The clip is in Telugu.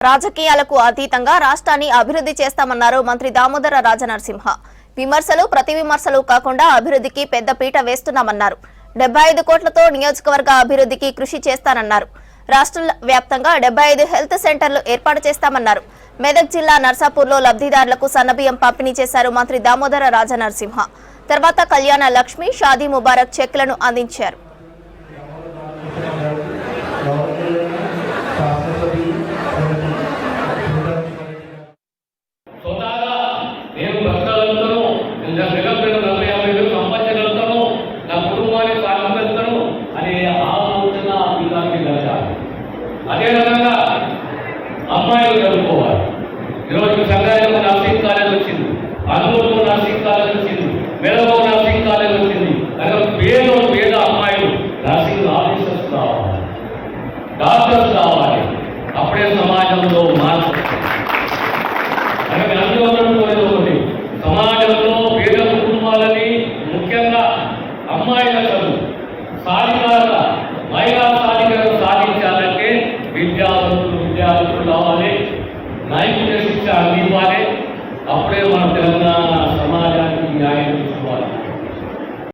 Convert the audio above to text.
రాజకీయాలకు అతీతంగా రాష్ట్రాన్ని అభివృద్ధి చేస్తామన్నారు మంత్రి దామోదర రాజనరసింహ. విమర్శలు ప్రతి విమర్శలు కాకుండా అభివృద్ధికి పెద్ద పీట వేస్తున్నామన్నారు. 75 కోట్లతో నియోజకవర్గ అభివృద్ధికి కృషి చేస్తానన్నారు. రాష్ట్ర వ్యాప్తంగా 75 హెల్త్ సెంటర్లు ఏర్పాటు చేస్తామన్నారు. మెదక్ జిల్లా నర్సాపూర్లో లబ్ధిదారులకు సన్నబియ్యం పంపిణీ చేశారు మంత్రి దామోదర రాజనరసింహ. తర్వాత కళ్యాణ లక్ష్మి, షాదీ ముబారక్ చెక్లను అందించారు. అదే విధంగా అమ్మాయిలు చదువుకోవాలి. ఈరోజు సంగారెడ్డిలో నర్సింగ్ కాలేజ్ వచ్చింది, అన్నూరులో నర్సింగ్ కాలేజ్ వచ్చింది, మెదక్లో నర్సింగ్ కాలేజ్ వచ్చింది. పేద అమ్మాయిలు నర్సింగ్ ఆఫీసర్స్ కావాలి, డాక్టర్స్ కావాలి. అప్పుడే సమాజంలో మార్పు. మనకి అందులో కోరేది సమాజంలో పేద కుటుంబాలని, ముఖ్యంగా అమ్మాయిల చదువు సాధికారత, మహిళా సాధికారత సాధించాలంటే విద్యార్థులు కావాలి, నైపుణ్య శిక్ష అందివ్వాలి. అప్పుడే మనం